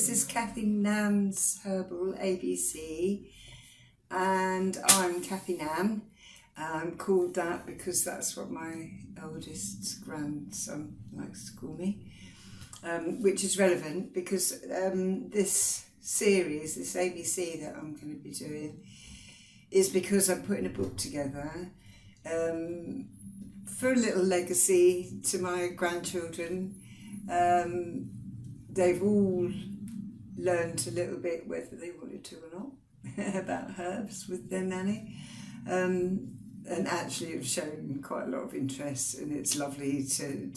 this is Cathynan Herbal ABC, and I'm Cathynan. I'm called that because that's what my oldest grandson likes to call me, which is relevant because this series, this ABC that I'm going to be doing, is because I'm putting a book together for a little legacy to my grandchildren. They've all learned a little bit, whether they wanted to or not, about herbs with their nanny, and actually have shown quite a lot of interest, and it's lovely to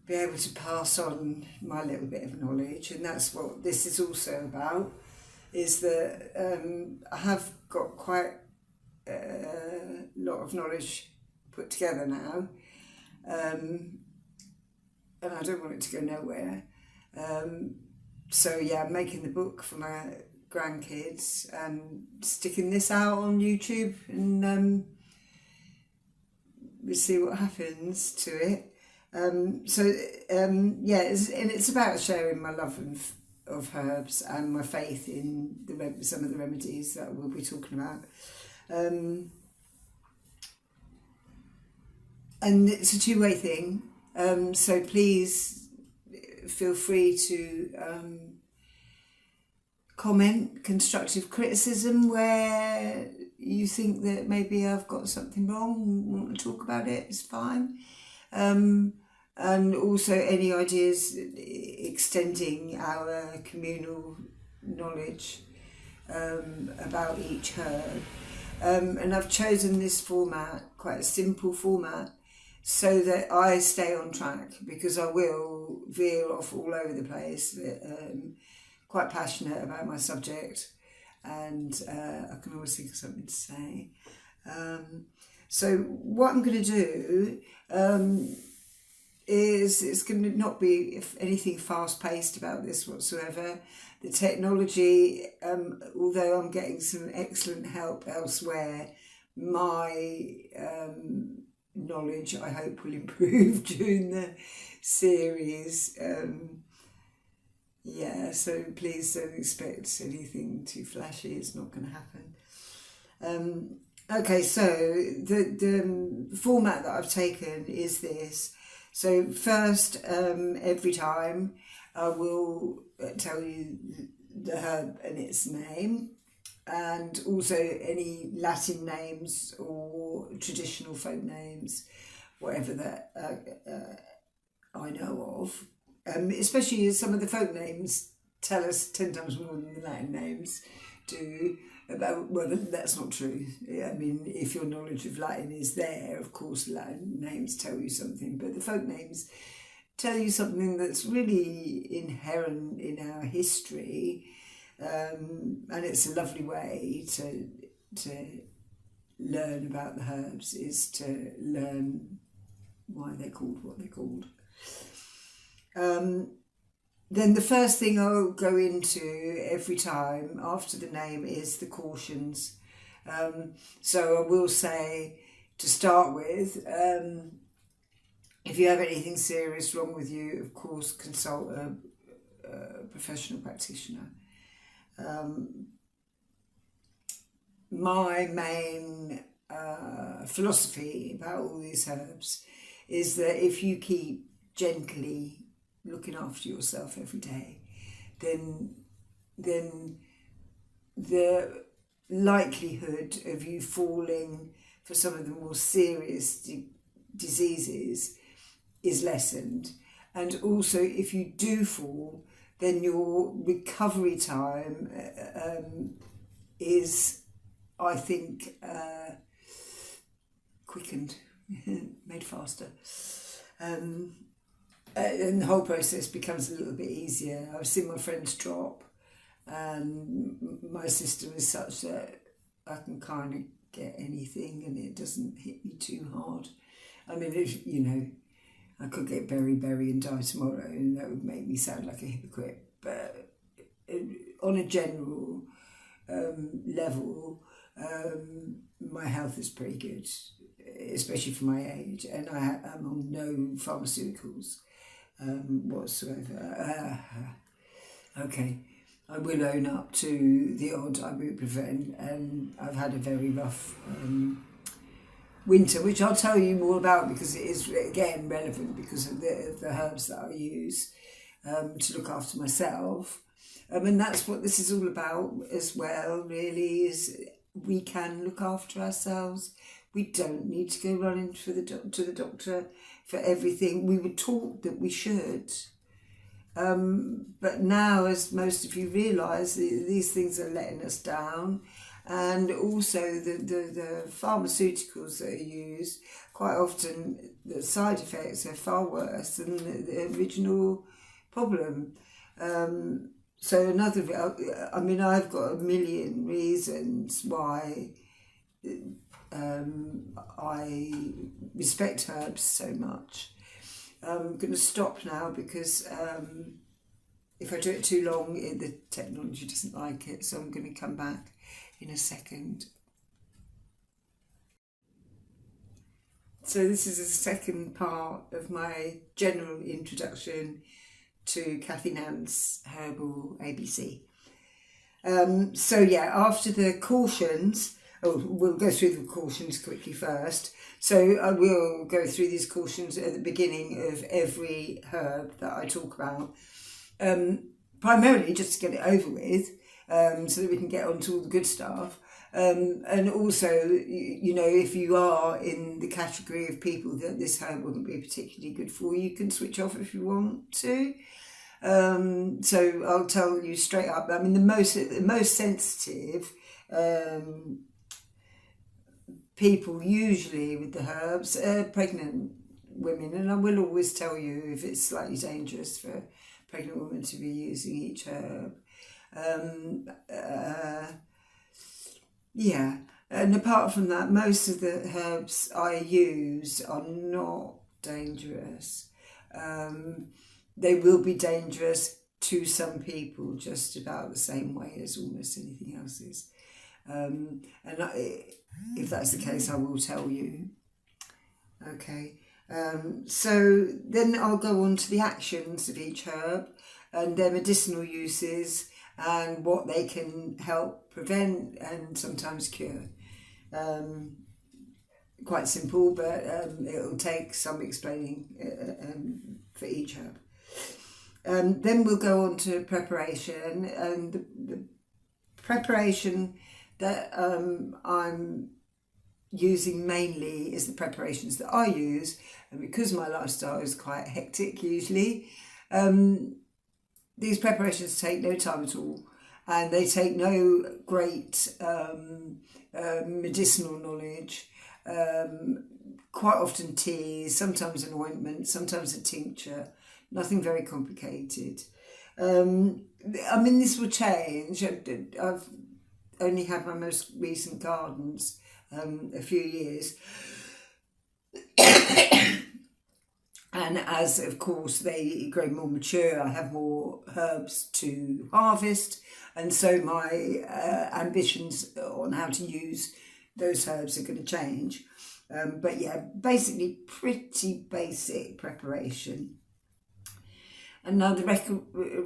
be able to pass on my little bit of knowledge. And that's what this is also about, is that I have got quite a lot of knowledge put together now, and I don't want it to go nowhere. So yeah, I'm making the book for my grandkids and sticking this out on YouTube, and we'll see what happens to it. Yeah, it's about sharing my love of herbs and my faith in some of the remedies that we'll be talking about. And it's a two-way thing. So please feel free to comment constructive criticism where you think that maybe I've got something wrong, want to talk about it, it's fine. And also any ideas extending our communal knowledge about each herb. And I've chosen this format, quite a simple format, so that I stay on track, because I will veer off all over the place. Quite passionate about my subject, and I can always think of something to say. So what I'm going to do is, it's going to not be, if anything, fast-paced about this whatsoever. The technology, although I'm getting some excellent help elsewhere, my knowledge, I hope, will improve during the series. Yeah, so please don't expect anything too flashy. It's not going to happen. Okay, so the format that I've taken is this. So first, every time I will tell you the herb and its name, and also any Latin names or traditional folk names, whatever that I know of. Especially as some of the folk names tell us 10 times more than the Latin names do. Well, that's not true. I mean, if your knowledge of Latin is there, of course Latin names tell you something, but the folk names tell you something that's really inherent in our history, and it's a lovely way to learn about the herbs, is to learn why they're called what they're called. Then the first thing I'll go into every time after the name is the cautions. So I will say, to start with, if you have anything serious wrong with you, of course consult a professional practitioner. My main philosophy about all these herbs is that if you keep gently looking after yourself every day, then the likelihood of you falling for some of the more serious diseases is lessened. And also, if you do fall, then your recovery time is, I think, quickened, made faster. And the whole process becomes a little bit easier. I've seen my friends drop, and my system is such that I can kind of get anything and it doesn't hit me too hard. I mean, if, you know, I could get berry and die tomorrow, and that would make me sound like a hypocrite. But on a general level, my health is pretty good, especially for my age, and I'm on no pharmaceuticals whatsoever. Okay, I will own up to the odd ibuprofen, and I've had a very rough winter, which I'll tell you more about because it is again relevant because of the herbs that I use to look after myself. And that's what this is all about as well, really, is we can look after ourselves. We don't need to go running to the doctor for everything. We were taught that we should. But now, as most of you realise, these things are letting us down. And also the pharmaceuticals that are used, quite often the side effects are far worse than the original problem. So I've got a million reasons why I respect herbs so much. I'm going to stop now because if I do it too long, the technology doesn't like it. So I'm going to come back in a second. So this is the second part of my general introduction to Cathynan's Herbal ABC. After the cautions, we'll go through the cautions quickly first. So I will go through these cautions at the beginning of every herb that I talk about, primarily just to get it over with, so that we can get on to all the good stuff. And also, if you are in the category of people that this herb wouldn't be particularly good for, you can switch off if you want to. So I'll tell you straight up. I mean, the most sensitive people usually with the herbs are pregnant women, and I will always tell you if it's slightly dangerous for a pregnant women to be using each herb. And apart from that, most of the herbs I use are not dangerous. They will be dangerous to some people just about the same way as almost anything else is. If that's the case, I will tell you. Okay, so then I'll go on to the actions of each herb and their medicinal uses and what they can help prevent and sometimes cure. Quite simple, but it'll take some explaining for each herb. Then we'll go on to preparation, and the preparation that I'm using mainly is the preparations that I use, and because my lifestyle is quite hectic usually, these preparations take no time at all, and they take no great medicinal knowledge. Quite often teas, sometimes an ointment, sometimes a tincture, nothing very complicated. This will change. I've only had my most recent gardens a few years. And as, of course, they grow more mature, I have more herbs to harvest. And so my ambitions on how to use those herbs are going to change. Basically pretty basic preparation. And now the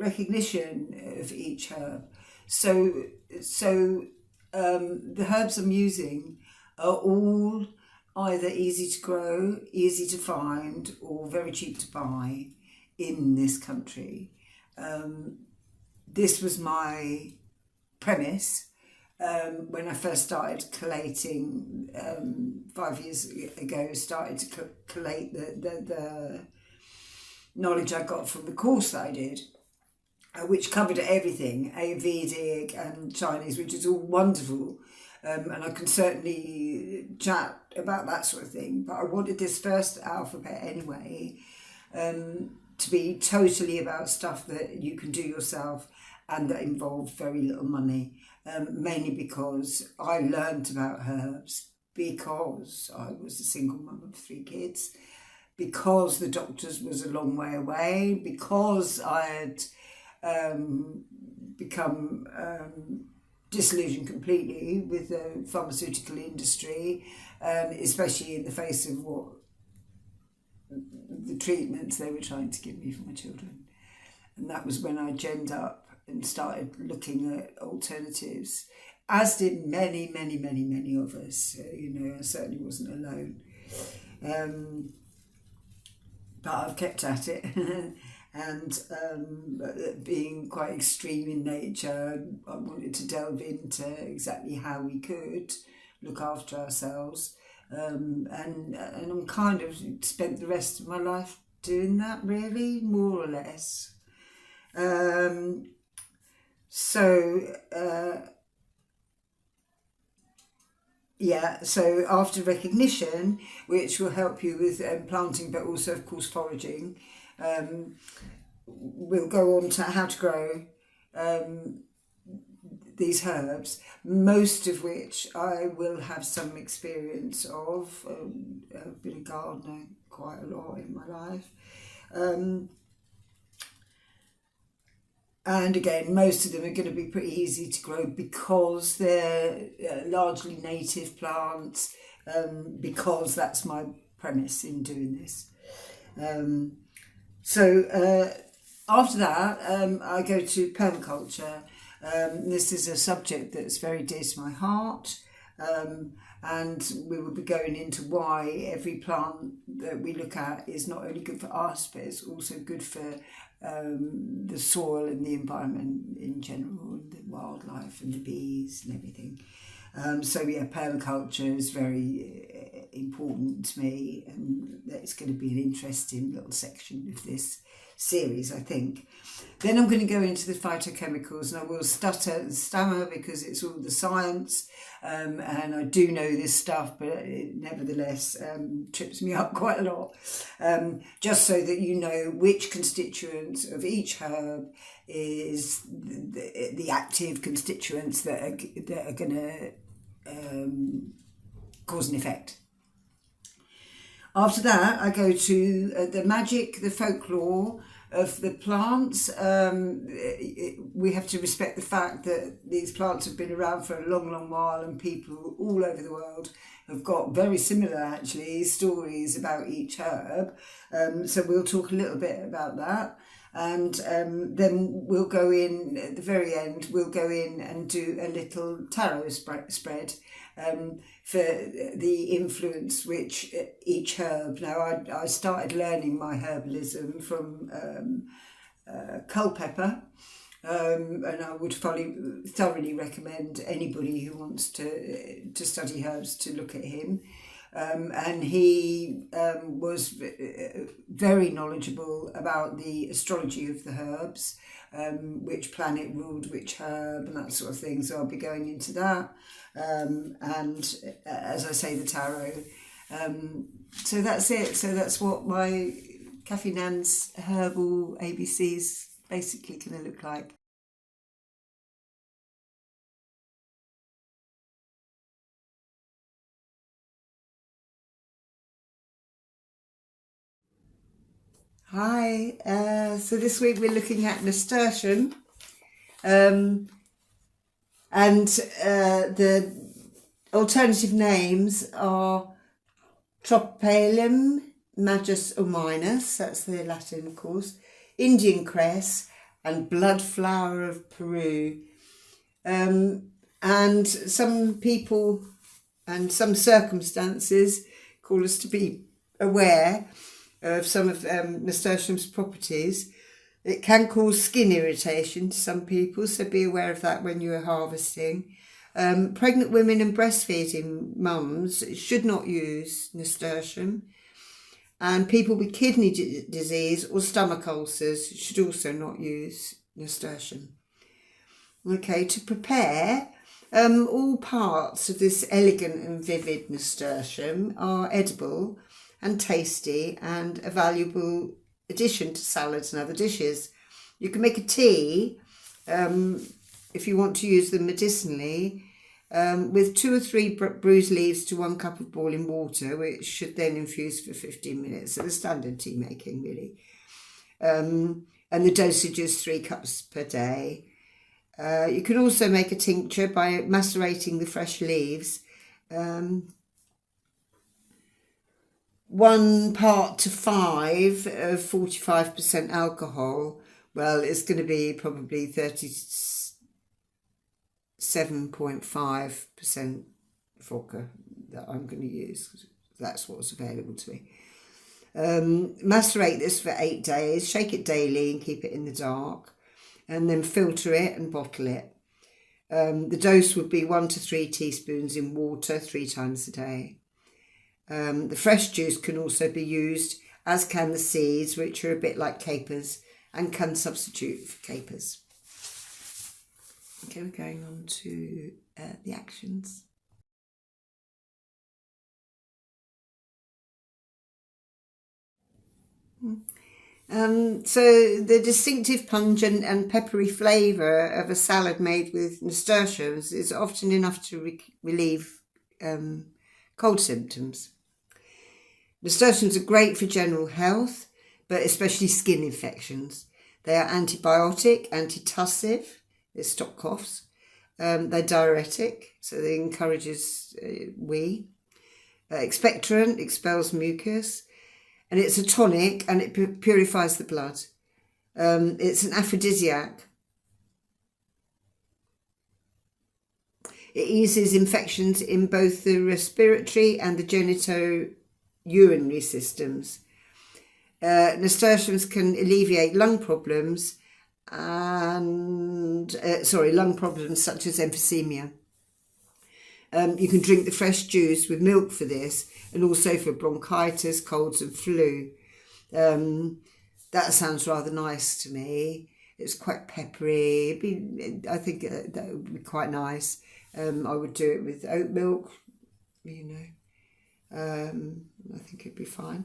recognition of each herb. So the herbs I'm using are all either easy to grow, easy to find, or very cheap to buy in this country. This was my premise when I first started collating 5 years ago. Started to collate the knowledge I got from the course that I did, which covered everything, Ayurvedic and Chinese, which is all wonderful. And I can certainly chat about that sort of thing. But I wanted this first alphabet anyway to be totally about stuff that you can do yourself and that involve very little money. Mainly because I learned about herbs because I was a single mum of 3 kids, because the doctors was a long way away, because I had become disillusioned completely with the pharmaceutical industry, especially in the face of what the treatments they were trying to give me for my children. And that was when I genned up and started looking at alternatives, as did many, many, many, many of us. I certainly wasn't alone. But I've kept at it. And being quite extreme in nature, I wanted to delve into exactly how we could look after ourselves. And I'm kind of spent the rest of my life doing that, really, more or less. So after recognition, which will help you with planting, but also, of course, foraging, we'll go on to how to grow these herbs, most of which I will have some experience of. I've been a gardener quite a lot in my life. And again, most of them are going to be pretty easy to grow because they're largely native plants, because that's my premise in doing this. After that, I go to permaculture. This is a subject that's very dear to my heart, and we will be going into why every plant that we look at is not only good for us, but it's also good for the soil and the environment in general, and the wildlife and the bees and everything. Permaculture is very important to me, and it's going to be an interesting little section of this series, I think. Then I'm going to go into the phytochemicals, and I will stutter and stammer because it's all the science, and I do know this stuff, but it nevertheless trips me up quite a lot. Just so that you know which constituents of each herb is the active constituents that are going to cause an effect. After that, I go to the magic, the folklore of the plants. We have to respect the fact that these plants have been around for a long, long while, and people all over the world have got very similar, actually, stories about each herb. So we'll talk a little bit about that. And then we'll go in, at the very end, we'll go in and do a little tarot spread for the influence which each herb. Now, I started learning my herbalism from culpepper, and I would thoroughly recommend anybody who wants to study herbs to look at him. And he was very knowledgeable about the astrology of the herbs, which planet ruled which herb and that sort of thing. So I'll be going into that. And as I say, the tarot. So that's it. So that's what my Cathynan's Herbal ABCs basically going to look like. Hi, so this week we're looking at Nasturtium, and the alternative names are Tropicalium majus ominus, that's the Latin, of course, Indian cress, and blood flower of Peru. And some people and some circumstances call us to be aware of some of Nasturtium's properties. It can cause skin irritation to some people, so be aware of that when you are harvesting. Pregnant women and breastfeeding mums should not use Nasturtium. And people with kidney disease or stomach ulcers should also not use Nasturtium. Okay, to prepare, all parts of this elegant and vivid Nasturtium are edible and tasty, and a valuable addition to salads and other dishes. You can make a tea, if you want to use them medicinally, with 2 or 3 bruised leaves to 1 cup of boiling water, which should then infuse for 15 minutes. So the standard tea making, really. And the dosage is 3 cups per day. You can also make a tincture by macerating the fresh leaves. 1 part to 5 of 45% alcohol well, it's going to be probably 37.5% vodka that I'm going to use, because that's what's available to me. Macerate this for 8 days, shake it daily and keep it in the dark, and then filter it and bottle it. The dose would be 1 to 3 teaspoons in water 3 times a day. The fresh juice can also be used, as can the seeds, which are a bit like capers and can substitute for capers. Okay, we're going on to the actions. So the distinctive pungent and peppery flavour of a salad made with nasturtiums is often enough to relieve cold symptoms. Nasturtiums are great for general health, but especially skin infections. They are antibiotic, antitussive, they stop coughs. They're diuretic, so they encourages wee. Expectorant, expels mucus. And it's a tonic, and it purifies the blood. It's an aphrodisiac. It eases infections in both the respiratory and the genito-urinary systems. Nasturtiums can alleviate lung problems and lung problems such as emphysema. You can drink the fresh juice with milk for this, and also for bronchitis, colds and flu. That sounds rather nice to me. It's quite peppery. I think that would be quite nice. I would do it with oat milk, I think it'd be fine.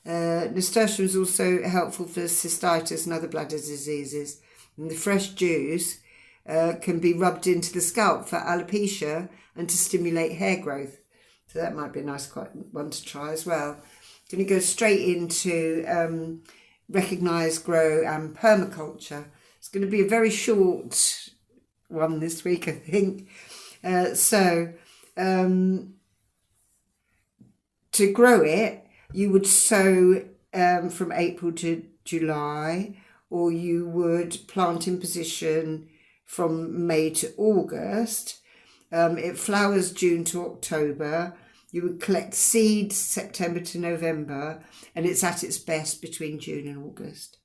Nasturtium is also helpful for cystitis and other bladder diseases. And the fresh juice can be rubbed into the scalp for alopecia and to stimulate hair growth. So that might be a nice one to try as well. Going to go straight into recognise, grow and permaculture. It's going to be a very short one this week, I think. To grow it, you would sow from April to July, or you would plant in position from May to August. It flowers June to October. You would collect seeds September to November, and it's at its best between June and August.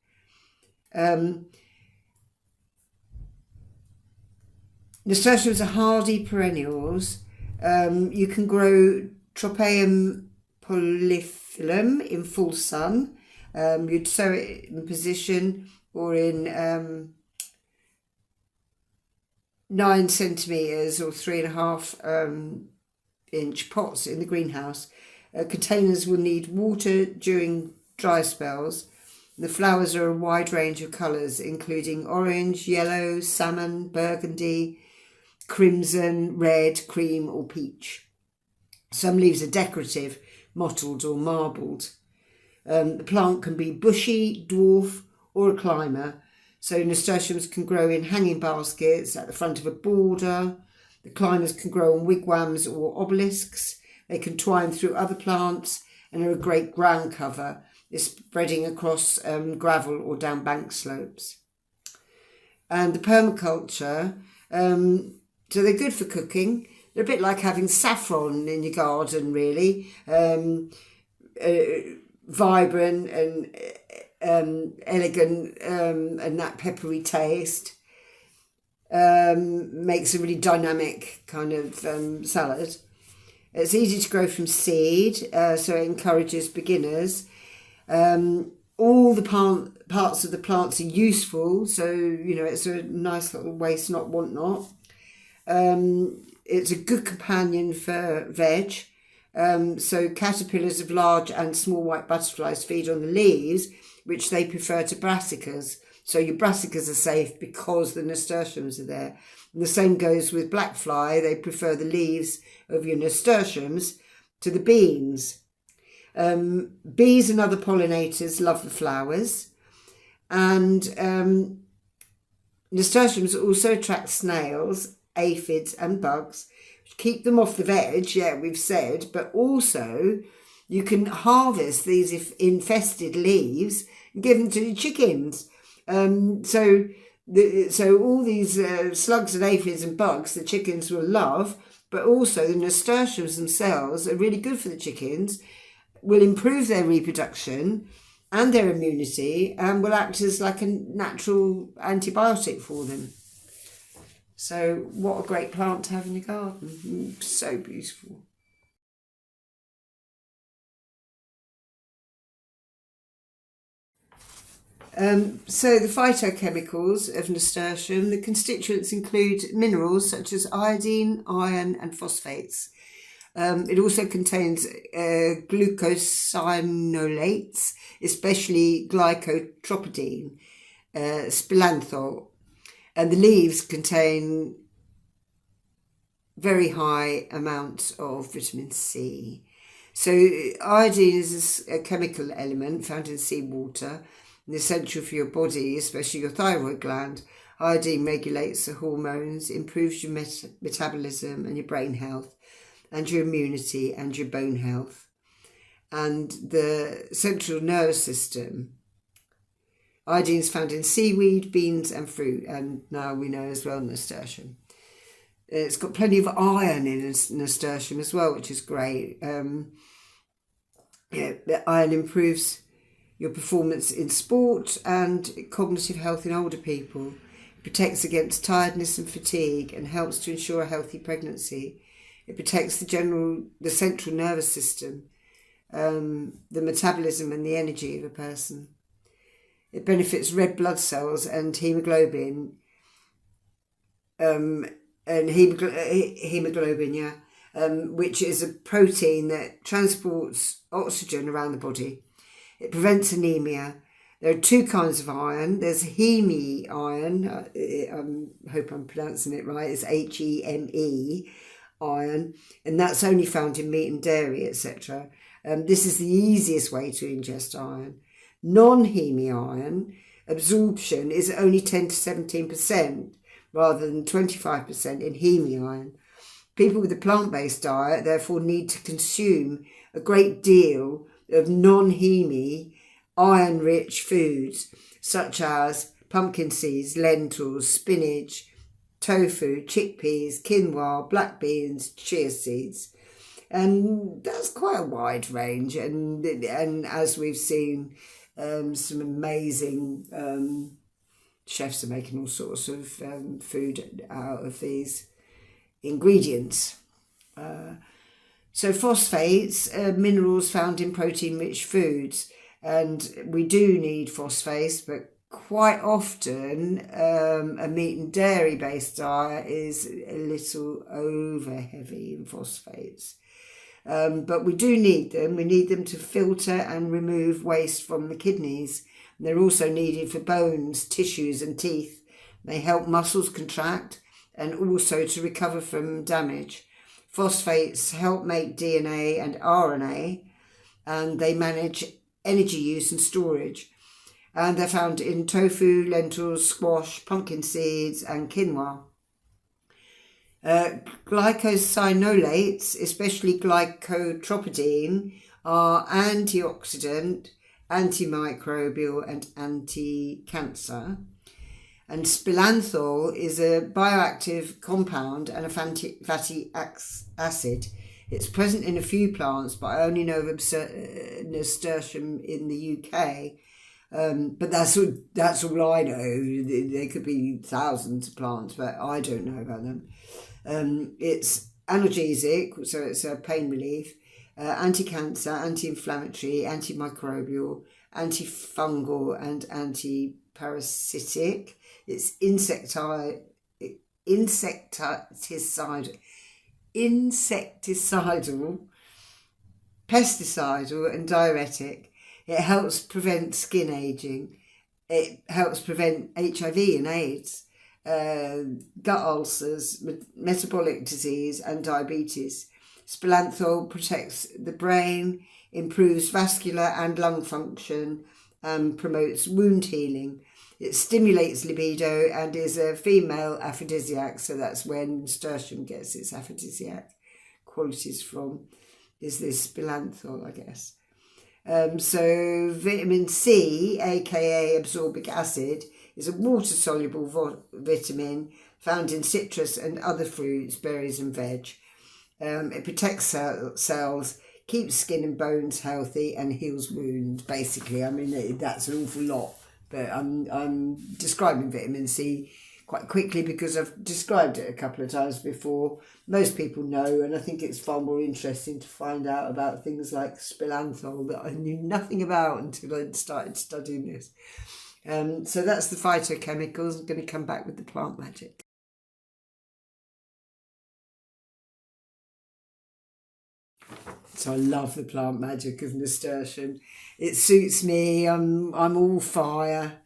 Nasturtiums are hardy perennials. You can grow Tropaeum polyphyllum in full sun. You'd sow it in position or in 9 centimetres or 3.5 inch pots in the greenhouse. Containers will need water during dry spells. The flowers are a wide range of colours, including orange, yellow, salmon, burgundy, crimson, red, cream or peach. Some leaves are decorative, mottled or marbled. The plant can be bushy, dwarf or a climber. So nasturtiums can grow in hanging baskets at the front of a border. The climbers can grow on wigwams or obelisks. They can twine through other plants and are a great ground cover, spreading across gravel or down bank slopes. And the permaculture, so they're good for cooking. They're a bit like having saffron in your garden, really. Vibrant and elegant and that peppery taste. Makes a really dynamic kind of salad. It's easy to grow from seed, so it encourages beginners. All the parts of the plants are useful, so it's a nice little waste not want not. It's a good companion for veg. So caterpillars of large and small white butterflies feed on the leaves, which they prefer to brassicas. So your brassicas are safe because the nasturtiums are there. And the same goes with black fly. They prefer the leaves of your nasturtiums to the beans. Bees and other pollinators love the flowers. And nasturtiums also attract snails, aphids and bugs. Keep them off the veg, we've said, but also you can harvest these infested leaves and give them to your chickens, So all these slugs and aphids and bugs the chickens will love, but also the nasturtiums themselves are really good for the chickens, will improve their reproduction and their immunity, and will act as like a natural antibiotic for them. So what a great plant to have in your garden. So beautiful. So the phytochemicals of nasturtium, the constituents include minerals such as iodine, iron and phosphates. It also contains glucosinolates, especially glycotropidine, spilanthol, and the leaves contain very high amounts of vitamin C. So iodine is a chemical element found in seawater and essential for your body, especially your thyroid gland. Iodine regulates the hormones, improves your metabolism and your brain health, and your immunity and your bone health. And the central nervous system. Iodine is found in seaweed, beans and fruit, and now we know as well nasturtium. It's got plenty of iron in nasturtium as well, which is great. The iron improves your performance in sport and cognitive health in older people. It protects against tiredness and fatigue and helps to ensure a healthy pregnancy. It protects the central nervous system, the metabolism and the energy of a person. It benefits red blood cells and hemoglobin, which is a protein that transports oxygen around the body. It prevents anemia. There are two kinds of iron. There's heme iron. I hope I'm pronouncing it right. It's HEME iron, and that's only found in meat and dairy, etc. This is the easiest way to ingest iron. Non-heme iron absorption is only 10 to 17% rather than 25% in heme iron. People with a plant-based diet therefore need to consume a great deal of non-heme iron-rich foods such as pumpkin seeds, lentils, spinach, tofu, chickpeas, quinoa, black beans, chia seeds. And that's quite a wide range. And as we've seen, some amazing chefs are making all sorts of food out of these ingredients. So phosphates are minerals found in protein-rich foods, and we do need phosphates, but quite often a meat and dairy-based diet is a little over-heavy in phosphates. But we do need them. We need them to filter and remove waste from the kidneys. And they're also needed for bones, tissues and teeth. They help muscles contract and also to recover from damage. Phosphates help make DNA and RNA, and they manage energy use and storage. And they're found in tofu, lentils, squash, pumpkin seeds and quinoa. Glycosinolates, especially glycotropidine, are antioxidant, antimicrobial and anti-cancer. And spilanthol is a bioactive compound and a fatty acid. It's present in a few plants, but I only know of nasturtium in the UK. But that's all I know. There could be thousands of plants, but I don't know about them. It's analgesic, so it's a pain relief, anti-cancer, anti-inflammatory, antimicrobial, antifungal and anti-parasitic. It's insecticidal, pesticidal and diuretic. It helps prevent skin aging. It helps prevent HIV and AIDS, gut ulcers, metabolic disease and diabetes. Spilanthol protects the brain, improves vascular and lung function, and promotes wound healing. It stimulates libido and is a female aphrodisiac, so that's where nasturtium gets its aphrodisiac qualities from, is this spilanthol, I guess. So vitamin C, aka absorbic acid, is a water-soluble vitamin found in citrus and other fruits, berries and veg. It protects cells, keeps skin and bones healthy, and heals wounds, basically. I mean, that's an awful lot, but I'm describing vitamin C quite quickly because I've described it a couple of times before. Most people know, and I think it's far more interesting to find out about things like spilanthol that I knew nothing about until I started studying this. So that's the phytochemicals. I'm going to come back with the plant magic. So I love the plant magic of nasturtium. It suits me. I'm all fire.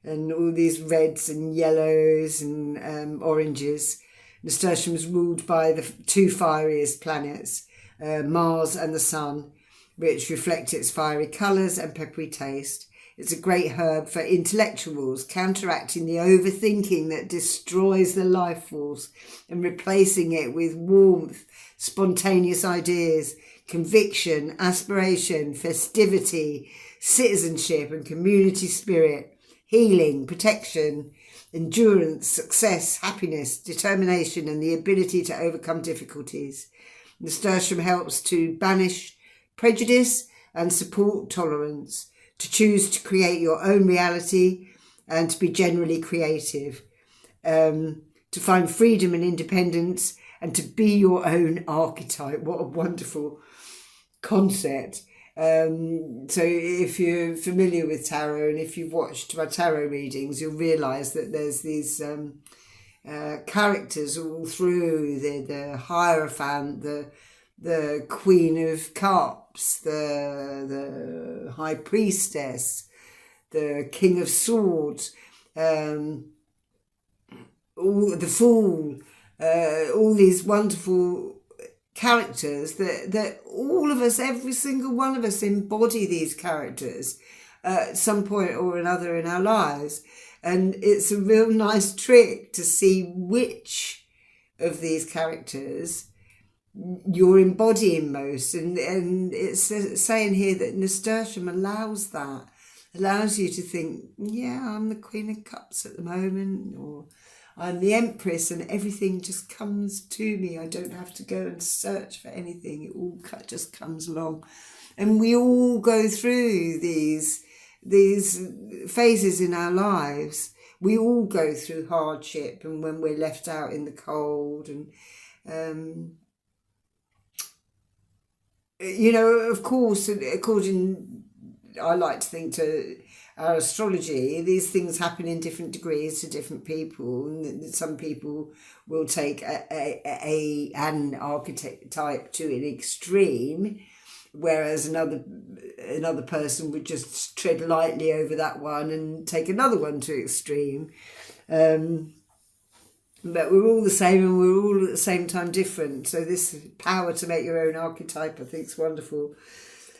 And all these reds and yellows and oranges. Nasturtium is ruled by the two fieriest planets, Mars and the Sun, which reflect its fiery colours and peppery taste. It's a great herb for intellectuals, counteracting the overthinking that destroys the life force and replacing it with warmth, spontaneous ideas, conviction, aspiration, festivity, citizenship and community spirit. Healing, protection, endurance, success, happiness, determination, and the ability to overcome difficulties. Nasturtium helps to banish prejudice and support tolerance, to choose to create your own reality and to be generally creative, to find freedom and independence and to be your own archetype. What a wonderful concept. So if you're familiar with tarot and if you've watched my tarot readings, you'll realise that there's these characters all through, the Hierophant, the Queen of Cups, the High Priestess, the King of Swords, all the Fool, all these wonderful characters that all of us, every single one of us, embody these characters at some point or another in our lives. And it's a real nice trick to see which of these characters you're embodying most. And it's saying here that nasturtium allows that, allows you to think, yeah, I'm the Queen of Cups at the moment, or I'm the Empress, and everything just comes to me. I don't have to go and search for anything. It all just comes along. And we all go through these phases in our lives. We all go through hardship and when we're left out in the cold. And, you know, of course, according, I like to think, to our astrology, these things happen in different degrees to different people. And some people will take an archetype to an extreme, whereas another person would just tread lightly over that one and take another one to extreme. But we're all the same and we're all at the same time different. So this power to make your own archetype, I think, is wonderful.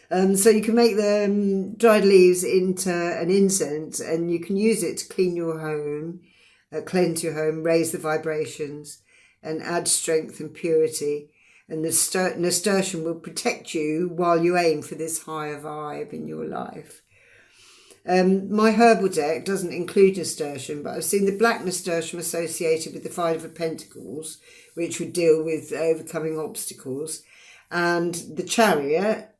So you can make the dried leaves into an incense, and you can use it to clean your home, cleanse your home, raise the vibrations and add strength and purity. And the nasturtium will protect you while you aim for this higher vibe in your life. My herbal deck doesn't include nasturtium, but I've seen the black nasturtium associated with the Five of Pentacles, which would deal with overcoming obstacles. And the Chariot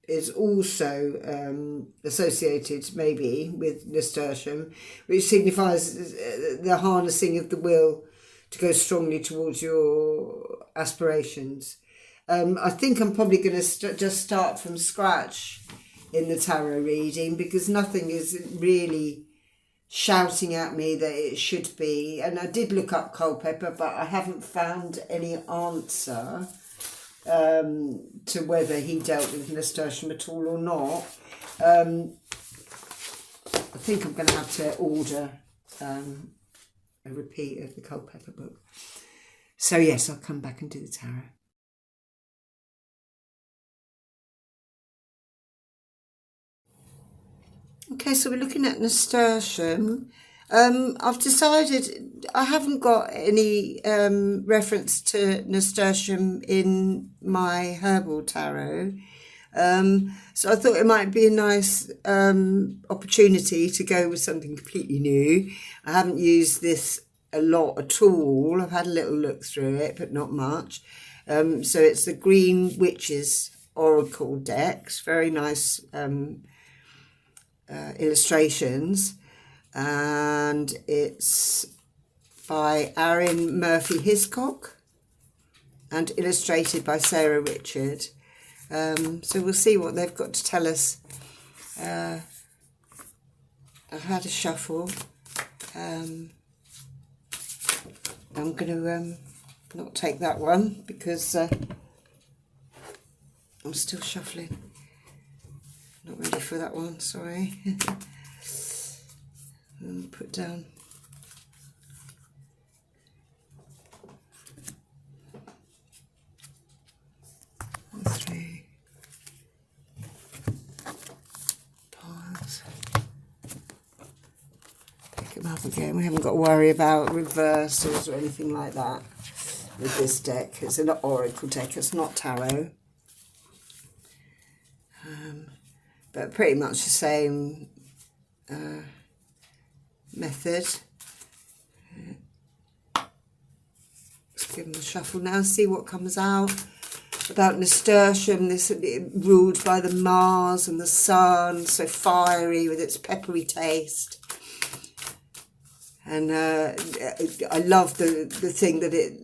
is also associated maybe with nasturtium, which signifies the harnessing of the will to go strongly towards your aspirations. I think I'm probably going to just start from scratch in the tarot reading, because nothing is really shouting at me that it should be. And I did look up Culpeper, but I haven't found any answer to whether he dealt with nasturtium at all or not. I think I'm going to have to order a repeat of the Culpeper book. So yes, I'll come back and do the tarot. Okay, so we're looking at nasturtium. I've decided I haven't got any reference to nasturtium in my herbal tarot. So I thought it might be a nice opportunity to go with something completely new. I haven't used this a lot at all. I've had a little look through it, but not much. So it's the Green Witches Oracle decks. Very nice illustrations. And it's by Aaron Murphy Hiscock and illustrated by Sarah Richard. So we'll see what they've got to tell us. I've had a shuffle. I'm going to not take that one because I'm still shuffling. Not ready for that one, sorry. Put down. Three piles. Pick them up again. We haven't got to worry about reversals or anything like that with this deck. It's an oracle deck, it's not tarot. But pretty much the same method. Let's give them a shuffle now, see what comes out. About nasturtium, this ruled by the Mars and the sun, so fiery with its peppery taste. And I love the thing that it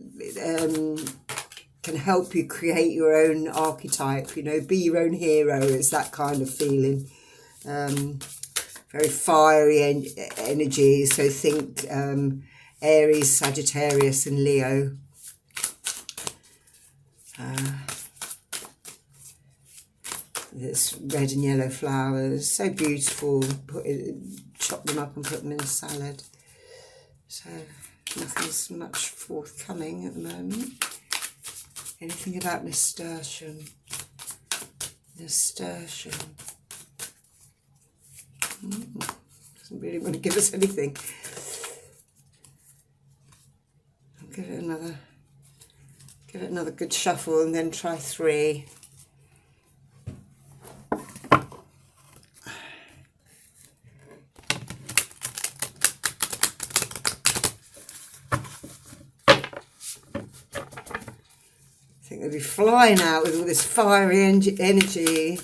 can help you create your own archetype, you know, be your own hero. It's that kind of feeling. Very fiery energy, so think Aries, Sagittarius and Leo. This red and yellow flowers, so beautiful. Chop them up and put them in a salad. So nothing's much forthcoming at the moment. Anything about nasturtium? Nasturtium. Doesn't really want to give us anything. I'll give it another good shuffle and then try three. They'll be flying out with all this fiery energy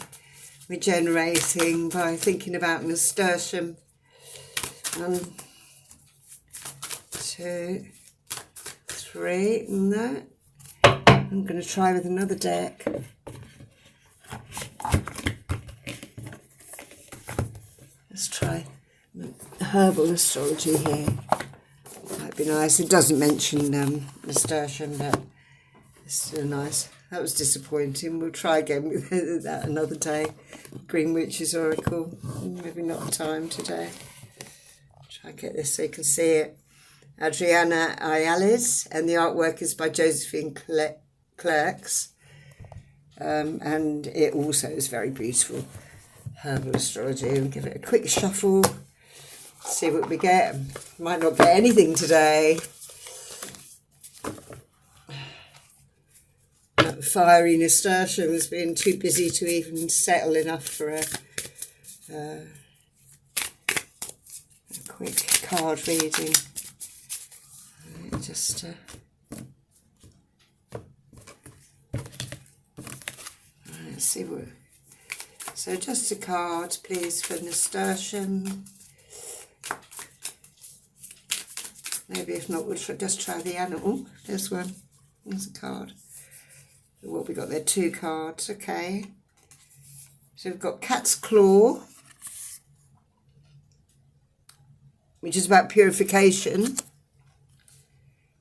regenerating by thinking about nasturtium. 1, 2, 3. No, I'm going to try with another deck. Let's try herbal astrology here. Might be nice. It doesn't mention nasturtium, but still nice. That was disappointing. We'll try again with that another day. Green Witches Oracle. Maybe not time today. Try and get this so you can see it. Adriana Ayales, and the artwork is by Josephine Clerks. And it also is very beautiful. Herbal astrology. We'll give it a quick shuffle. See what we get. Might not get anything today. Fiery nasturtium has been too busy to even settle enough for a quick card reading. Just let's see what. So just a card, please, for nasturtium. Maybe if not, we'll just try the animal. There's one. There's a card. What we got there? 2 cards. Okay. So we've got Cat's Claw, which is about purification.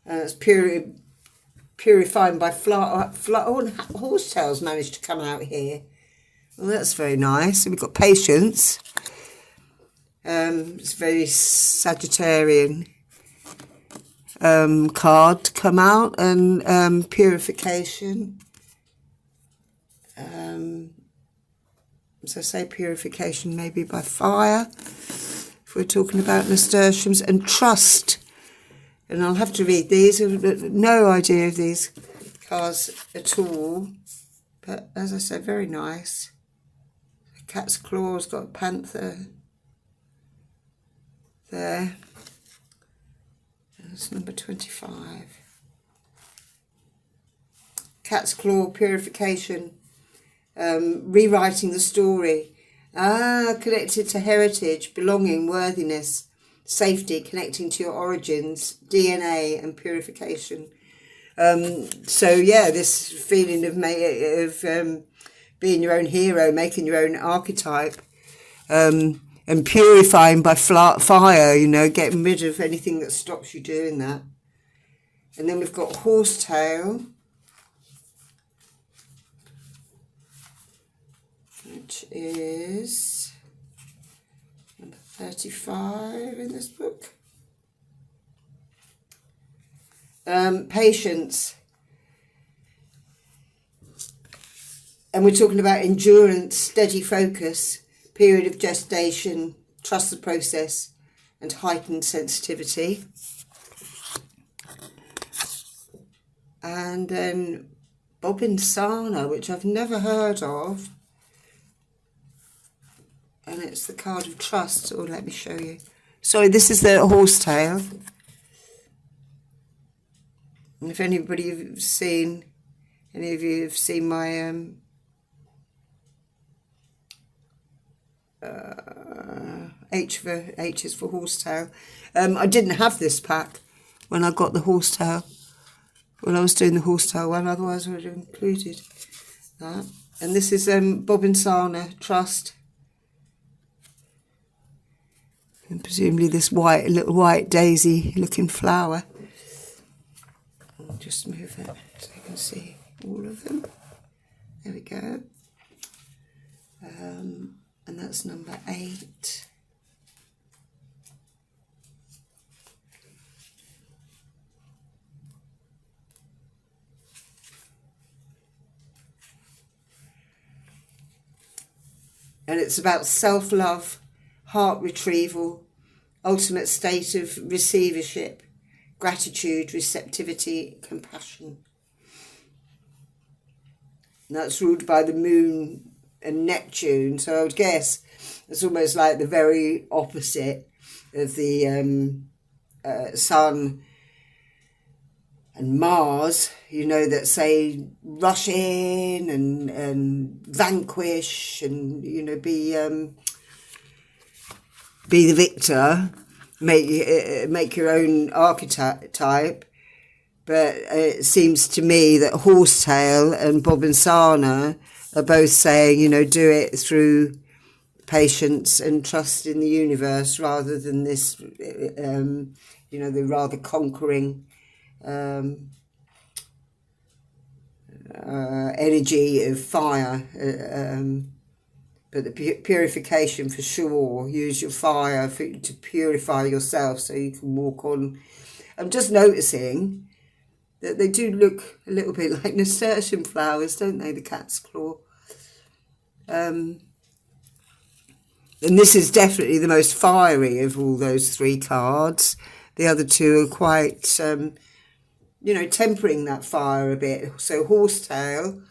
It's purifying by horsetails managed to come out here. Well, that's very nice. So we've got patience. It's very Sagittarian card to come out, and purification. So say purification maybe by fire, if we're talking about nasturtiums, and trust. And I'll have to read these. I've no idea of these cards at all. But as I said, very nice. Cat's claw's got a panther there. That's number 25. Cat's claw purification, rewriting the story. Connected to heritage, belonging, worthiness, safety, connecting to your origins, DNA and purification. So yeah, this feeling of being your own hero, making your own archetype, and purifying by fire, you know, getting rid of anything that stops you doing that. And then we've got horsetail, which is number 35 in this book. Patience. And we're talking about endurance, steady focus, period of gestation, trust the process, and heightened sensitivity. And then Bobinsana, which I've never heard of. And it's the card of trust. Oh, let me show you. Sorry, this is the horsetail. And if any of you have seen my H is for horsetail. I didn't have this pack when I got the horsetail. When I was doing the horsetail one, otherwise I would have included that. And this is Bobinsana, trust. And presumably this little white daisy looking flower. I'll just move it so you can see all of them. There we go. And that's number 8. And it's about self-love, heart retrieval, ultimate state of receivership, gratitude, receptivity, compassion. And that's ruled by the moon and Neptune, so I would guess it's almost like the very opposite of the Sun and Mars, you know, that say rush in and vanquish and, you know, be the victor, make your own archetype. But it seems to me that horsetail and Bobinsana are both saying, you know, do it through patience and trust in the universe rather than this, you know, the rather conquering energy of fire. But the purification for sure, use your fire to purify yourself so you can walk on. I'm just noticing that they do look a little bit like nasturtium flowers, don't they, the cat's claw? And this is definitely the most fiery of all those 3 cards. The other 2 are quite, you know, tempering that fire a bit. So horsetail,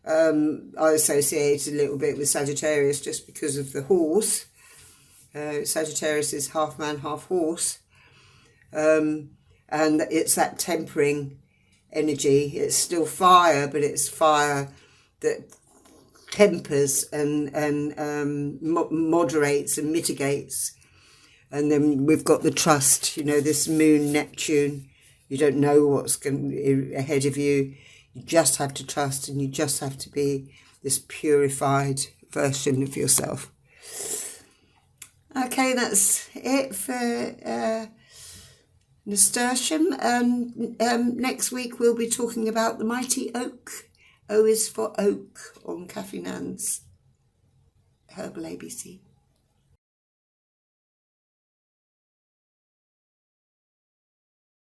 I associate a little bit with Sagittarius just because of the horse. Sagittarius is half man, half horse. And it's that tempering energy. It's still fire, but it's fire that tempers and moderates and mitigates. And then we've got the trust, you know, this moon Neptune. You don't know what's going to be ahead of you. You just have to trust, and you just have to be this purified version of yourself. Okay, that's it for nasturtium. Next week we'll be talking about the mighty oak. O is for oak on Cathynan's Herbal ABC.